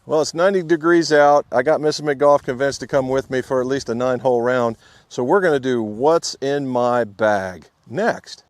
Well, it's 90 degrees out. I got Mrs. McGolf convinced to come with me for at least a 9-hole round. So we're going to do what's in my bag next.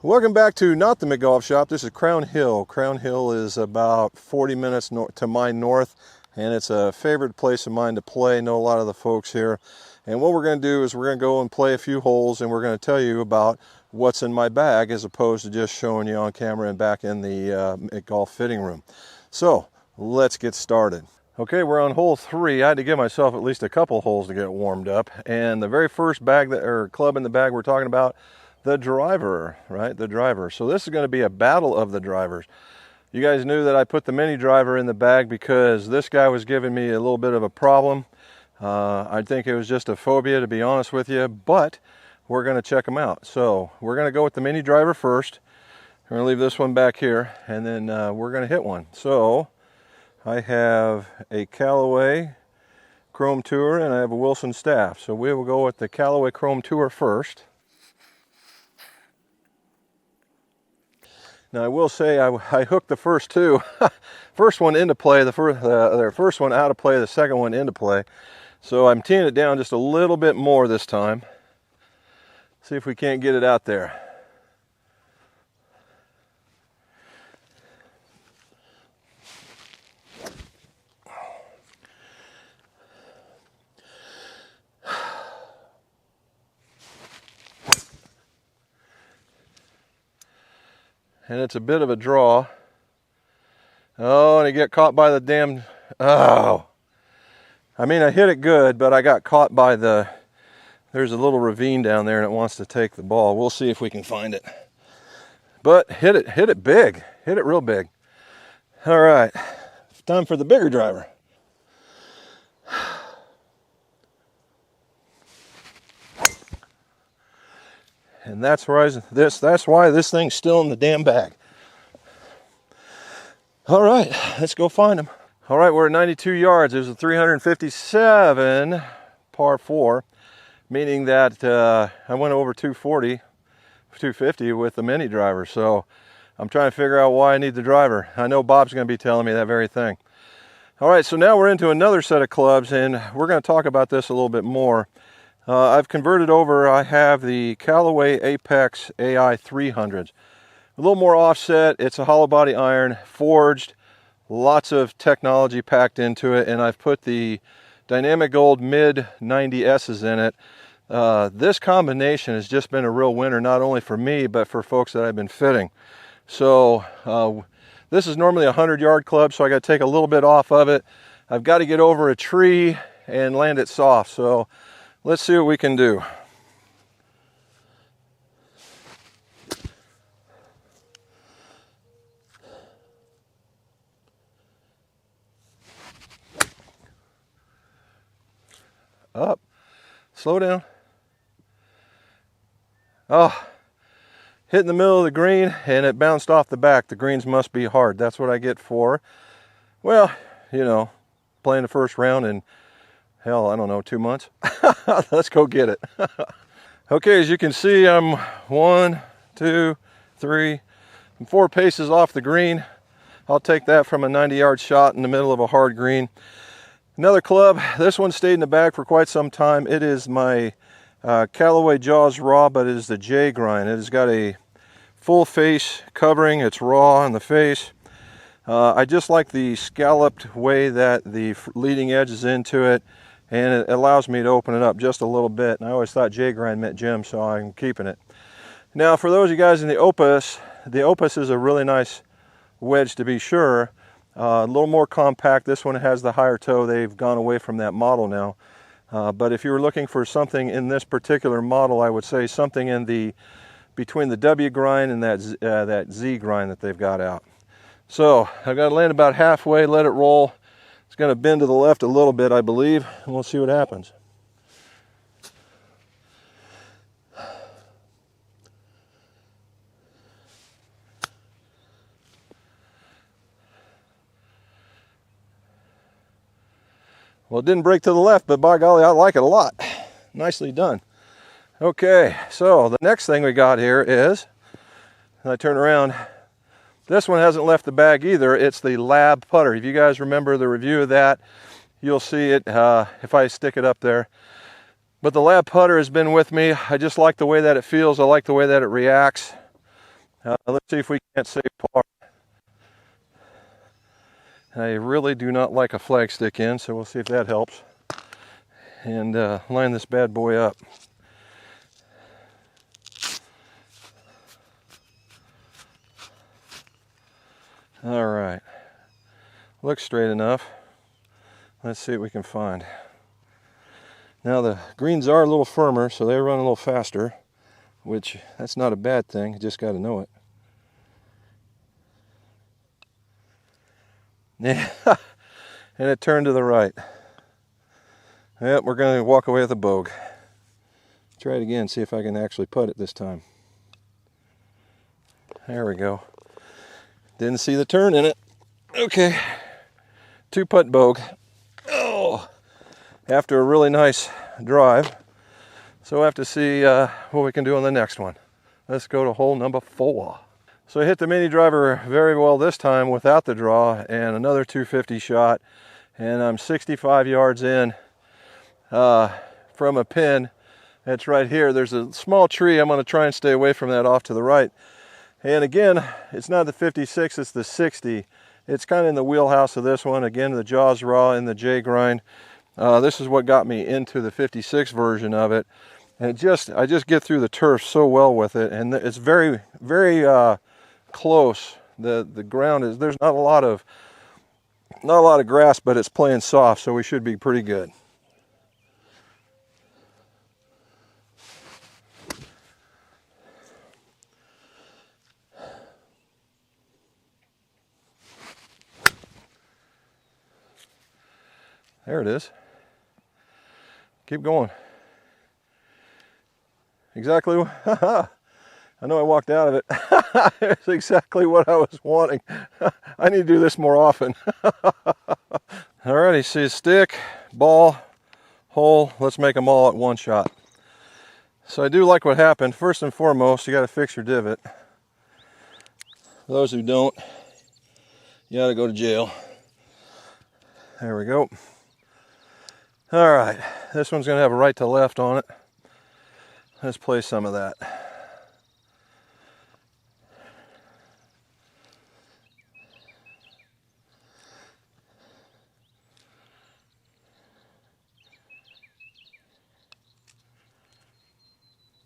Welcome back to not the McGolf shop. This is Crown Hill. Crown Hill is about 40 minutes to my north, and it's a favorite place of mine to play. Know a lot of the folks here. And what we're going to do is we're going to go and play a few holes, and we're going to tell you about what's in my bag as opposed to just showing you on camera and back in the golf fitting room. So let's get started. Okay, we're on hole 3. I had to give myself at least a couple holes to get warmed up. And the very first bag club in the bag we're talking about, the driver, right? The driver. So this is going to be a battle of the drivers. You guys knew that I put the mini driver in the bag because this guy was giving me a little bit of a problem. I think it was just a phobia, to be honest with you, but we're going to check them out. So we're going to go with the mini driver first. We're going to leave this one back here, and then we're going to hit one. So I have a Callaway Chrome Tour and I have a Wilson Staff. So we will go with the Callaway Chrome Tour first. Now I will say I hooked the first two, first one into play, the first one out of play, the second one into play. So I'm teeing it down just a little bit more this time. See if we can't get it out there. And it's a bit of a draw. Oh, and I get caught by the damn, oh. I mean, I hit it good, but I got caught by there's a little ravine down there and it wants to take the ball. We'll see if we can find it. But hit it big. Hit it real big. All right, time for the bigger driver. And that's why this thing's still in the damn bag. All right, let's go find them. All right, we're at 92 yards. There's a 357 par 4, meaning that I went over 250 with the mini driver. So I'm trying to figure out why I need the driver. I know Bob's going to be telling me that very thing. All right, so now we're into another set of clubs, and we're going to talk about this a little bit more. I've converted over. I have the Callaway Apex AI300s. A little more offset. It's a hollow body iron, forged, lots of technology packed into it, and I've put the Dynamic Gold mid 90S's in it. This combination has just been a real winner, not only for me, but for folks that I've been fitting. So this is normally a 100-yard club, so I got to take a little bit off of it. I've got to get over a tree and land it soft. So let's see what we can do. Up. Slow down. Oh, hit in the middle of the green and it bounced off the back. The greens must be hard. That's what I get for, well, you know, playing the first round in, hell, I don't know, 2 months. Let's go get it. Okay, as you can see, I'm 1, 2, 3, 4 paces off the green. I'll take that from a 90-yard shot in the middle of a hard green. Another club, this one stayed in the bag for quite some time. It is my Callaway Jaws Raw, but it is the J grind. It has got a full face covering. It's raw on the face. I just like the scalloped way that the leading edge is into it, and it allows me to open it up just a little bit. And I always thought J grind meant Jim, so I'm keeping it. Now, for those of you guys in the Opus is a really nice wedge to be sure. A little more compact. This one has the higher toe. They've gone away from that model now. But if you were looking for something in this particular model, I would say something in between the W grind and that Z grind that they've got out. So I've got to land about halfway, let it roll. It's going to bend to the left a little bit, I believe, and we'll see what happens. Well, it didn't break to the left, but by golly, I like it a lot. Nicely done. Okay, so the next thing we got here is, and I turn around, this one hasn't left the bag either. It's the LAB putter. If you guys remember the review of that, you'll see it if I stick it up there. But the LAB putter has been with me. I just like the way that it feels. I like the way that it reacts. Let's see if we can't save par. I really do not like a flag stick in, so we'll see if that helps. And line this bad boy up. All right, looks straight enough. Let's see what we can find. Now the greens are a little firmer, so they run a little faster, which that's not a bad thing. You just got to know it. Yeah, and it turned to the right. Yep, we're going to walk away with a bogue. Try it again, see if I can actually putt it this time. There we go. Didn't see the turn in it. Okay, 2-putt bogue. Oh, after a really nice drive. So we'll have to see what we can do on the next one. Let's go to hole number 4. So I hit the mini driver very well this time without the draw, and another 250 shot, and I'm 65 yards in from a pin that's right here. There's a small tree. I'm going to try and stay away from that off to the right. And again, it's not the 56, it's the 60. It's kind of in the wheelhouse of this one. Again, the jaw's raw in the J grind. This is what got me into the 56 version of it. And I just get through the turf so well with it, and it's very, very close. The ground is, there's not a lot of grass, but it's playing soft, so we should be pretty good. There it is. Keep going. Exactly. I know I walked out of it. It's exactly what I was wanting. I need to do this more often. Alrighty, see, stick, ball, hole. Let's make them all at one shot. So I do like what happened. First and foremost, you got to fix your divot. For those who don't, you got to go to jail. There we go. All right, this one's going to have a right to left on it. Let's play some of that.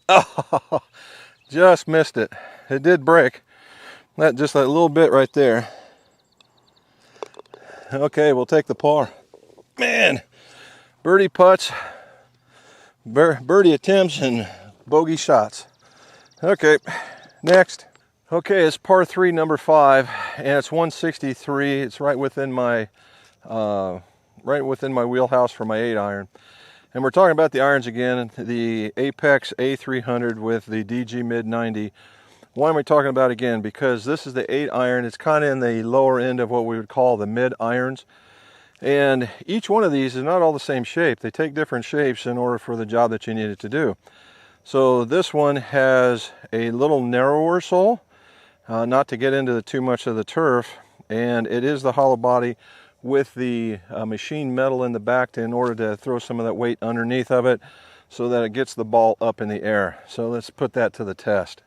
Oh, just missed it. It did break. Just that little bit right there. Okay, we'll take the par. Man, birdie putts, birdie attempts, and bogey shots. Okay, next. Okay, it's par 3, number 5, and it's 163. It's right within my wheelhouse for my 8-iron. And we're talking about the irons again, the Apex A300 with the DG Mid 90. Why am I talking about it again? Because this is the 8-iron. It's kind of in the lower end of what we would call the mid irons. And each one of these is not all the same shape. They take different shapes in order for the job that you need it to do. So this one has a little narrower sole, not to get into too much of the turf. And it is the hollow body with the machine metal in the back in order to throw some of that weight underneath of it so that it gets the ball up in the air. So let's put that to the test.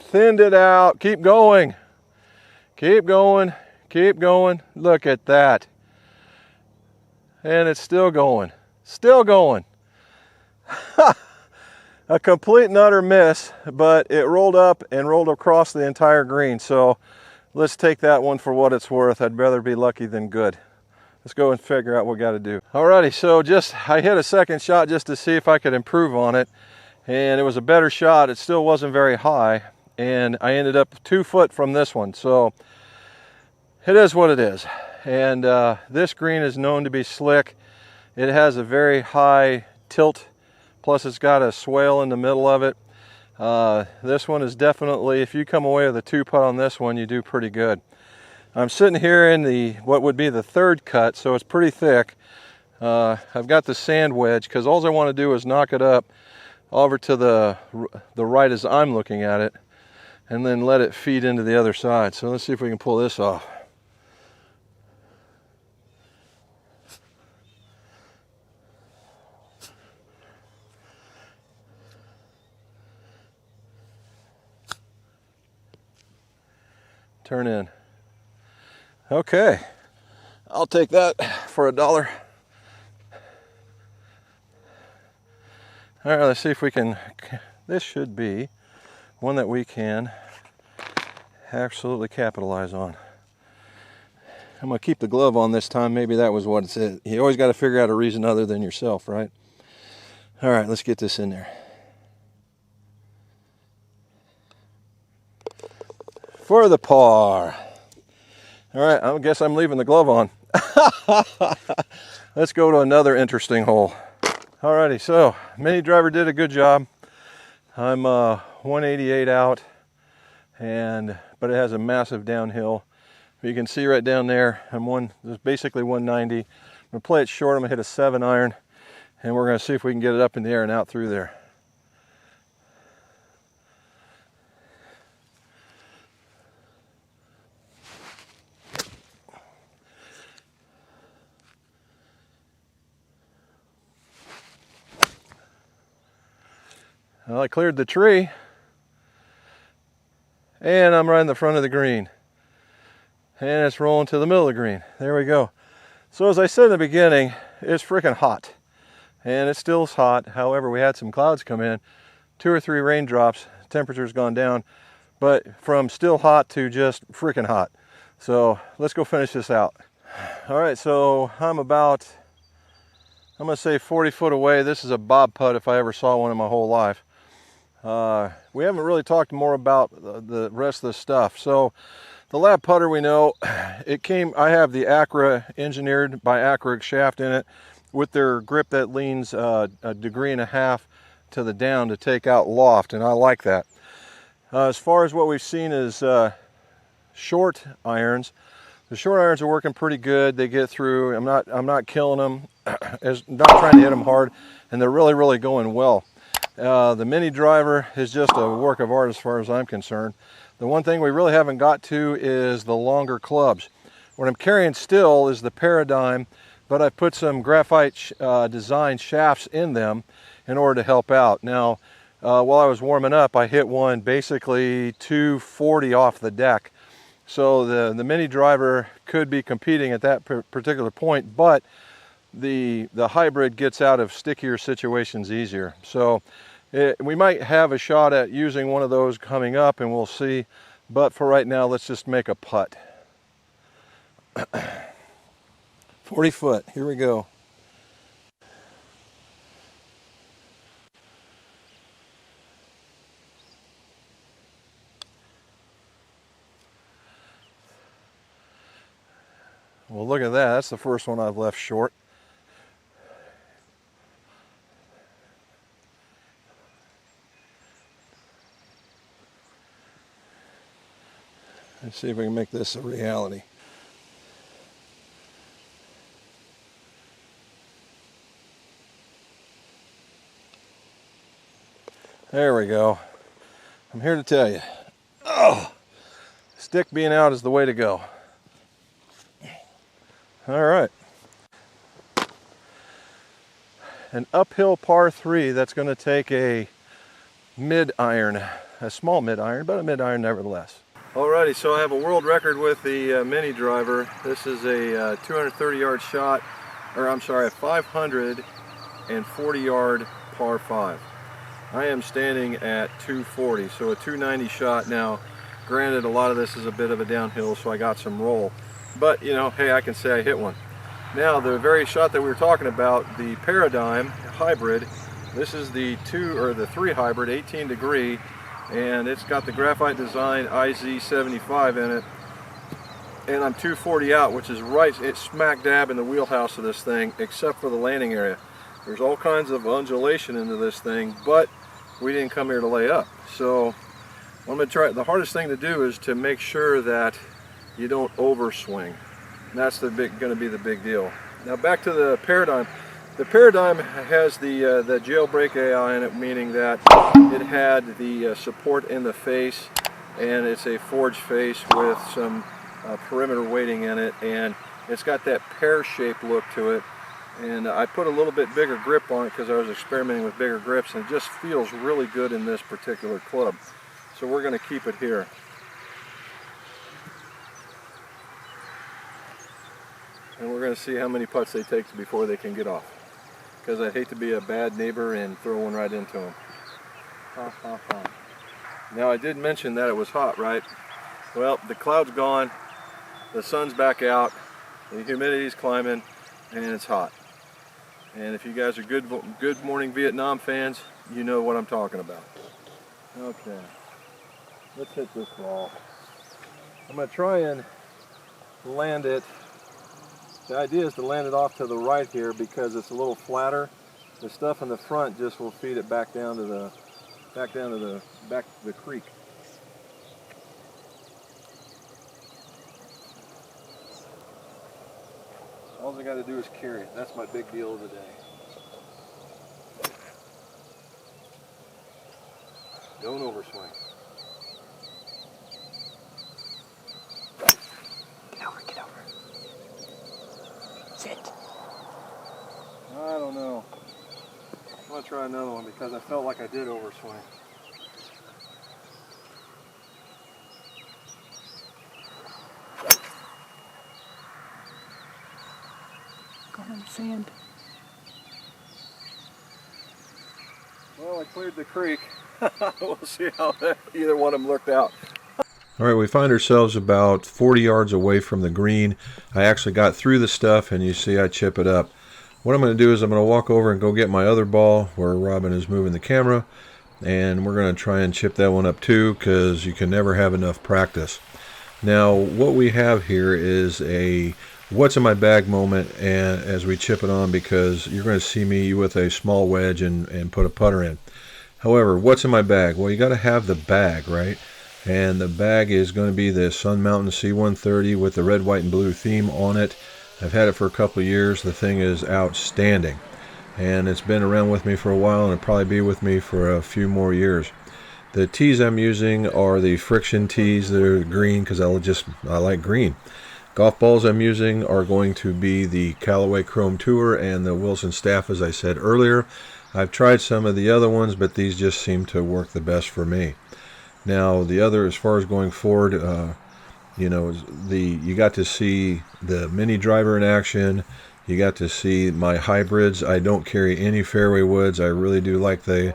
Thinned it out. Keep going. Keep going. Keep going. Look at that. And it's still going. Still going. A complete and utter miss, but it rolled up and rolled across the entire green. So let's take that one for what it's worth. I'd rather be lucky than good. Let's go and figure out what we got to do. Alrighty, so I hit a second shot just to see if I could improve on it. And it was a better shot. It still wasn't very high. And I ended up 2 foot from this one. So it is what it is. And this green is known to be slick. It has a very high tilt, plus it's got a swale in the middle of it. This one is definitely, if you come away with a 2-putt on this one, you do pretty good. I'm sitting here in the what would be the 3rd cut, so it's pretty thick. I've got the sand wedge because all I want to do is knock it up over to the right as I'm looking at it, and then let it feed into the other side. So let's see if we can pull this off. Turn in. Okay, I'll take that for $1. All right, let's see if we can, this should be one that we can absolutely capitalize on. I'm gonna keep the glove on this time. Maybe that was what it said. You always got to figure out a reason other than yourself, right? All right, let's get this in there. For the par. All right, I guess I'm leaving the glove on. Let's go to another interesting hole. Alrighty, so mini driver did a good job. I'm 188 out, but it has a massive downhill. You can see right down there, there's basically 190. I'm gonna play it short. I'm gonna hit a 7-iron, and we're gonna see if we can get it up in the air and out through there. Well, I cleared the tree, and I'm right in the front of the green, and it's rolling to the middle of the green. There we go. So as I said in the beginning, it's freaking hot, and it still is hot. However, we had some clouds come in, 2 or 3 raindrops, temperature's gone down, but from still hot to just freaking hot. So let's go finish this out. All right, so I'm gonna say 40 foot away. This is a bob putt if I ever saw one in my whole life. We haven't really talked more about the rest of the stuff. So the lab putter, we know I have the Acra engineered by Acra shaft in it with their grip that leans a 1.5 degrees to the down to take out loft, and I like that. As far as what we've seen is short irons. The short irons are working pretty good. They get through. I'm not killing them. Not trying to hit them hard, and they're really going well. The mini driver is just a work of art as far as I'm concerned. The one thing we really haven't got to is the longer clubs. What I'm carrying still is the Paradigm, but I put some graphite design shafts in them in order to help out. Now, while I was warming up, I hit one basically 240 off the deck. So the mini driver could be competing at that particular point, but the hybrid gets out of stickier situations easier. So we might have a shot at using one of those coming up, and we'll see. But for right now, let's just make a putt. 40 foot, here we go. Well, look at that. That's the first one I've left short. Let's see if we can make this a reality. There we go. I'm here to tell you. Oh, stick being out is the way to go. All right. An uphill par 3 that's going to take a mid-iron, a small mid-iron, but a mid-iron nevertheless. Alrighty, so I have a world record with the mini driver. This is a 230-yard shot, or I'm sorry, a 540-yard par 5. I am standing at 240, so a 290 shot. Now, granted, a lot of this is a bit of a downhill, so I got some roll. But, you know, hey, I can say I hit one. Now, the very shot that we were talking about, the Paradigm hybrid, this is the 3 hybrid, 18 degree, and it's got the graphite design IZ75 in it. and I'm 240 out, which is it's smack dab in the wheelhouse of this thing, except for the landing area. There's all kinds of undulation into this thing, but we didn't come here to lay up. So I'm going to try. The hardest thing to do is to make sure that you don't overswing. And that's going to be the big deal. Now back to the Paradigm. The Paradigm has the jailbreak AI in it, meaning that it had the support in the face, and it's a forged face with some perimeter weighting in it, and it's got that pear-shaped look to it. And I put a little bit bigger grip on it because I was experimenting with bigger grips, and it just feels really good in this particular club. So we're going to keep it here. And we're going to see how many putts they take before they can get off. Because I'd hate to be a bad neighbor and throw one right into them. Ha, ha, ha. Now I did mention that it was hot, right? Well, the cloud's gone, the sun's back out, the humidity's climbing, and it's hot. And if you guys are good Morning Vietnam fans, you know what I'm talking about. Okay, let's hit this ball. I'm going to try and land it. The idea is to land it off to the right here because it's a little flatter. The stuff in the front just will feed it back down to the creek. All I got to do is carry it. That's my big deal of the day. Don't overswing. Get over, get over. Sit. I don't know. I'm going to try another one because I felt like I did overswing. Going on the sand. Well, I cleared the creek. We'll see how either one of them looked out. All right, we find ourselves about 40 yards away from the green. I actually got through the stuff, and you see I chip it up. What I'm going to do is I'm going to walk over and go get my other ball where Robin is moving the camera, and we're going to try and chip that one up too, because you can never have enough practice. Now, what we have here is a what's in my bag moment, and as we chip it on, because you're going to see me with a small wedge and put a putter in. However, what's in my bag? Well, you got to have the bag, right? And the bag is going to be the Sun Mountain C130 with the red, white, and blue theme on it. I've had it for a couple of years. The thing is outstanding, and it's been around with me for a while, and it'll probably be with me for a few more years. The tees I'm using are the friction tees. They're green because I like green. Golf balls I'm using are going to be the Callaway Chrome Tour and the Wilson Staff, as I said earlier. I've tried some of the other ones, but these just seem to work the best for me. Now, the other, as far as going forward, you got to see the mini driver in action. You got to see my hybrids. I don't carry any fairway woods. I really do like the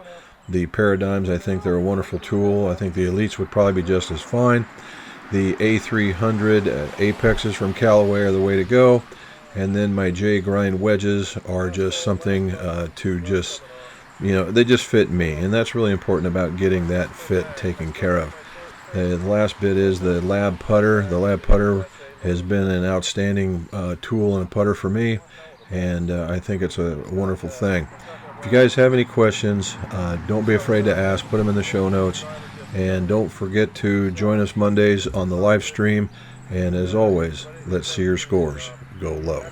Paradigms. I think they're a wonderful tool. I think the Elytes would probably be just as fine. The A300 Apexes from Callaway are the way to go. And then my J grind wedges are just something to just, they just fit me. And that's really important about getting that fit taken care of. The last bit is the LAB putter. The LAB putter has been an outstanding tool and a putter for me, and I think it's a wonderful thing. If you guys have any questions, don't be afraid to ask. Put them in the show notes, and don't forget to join us Mondays on the live stream. And as always, let's see your scores go low.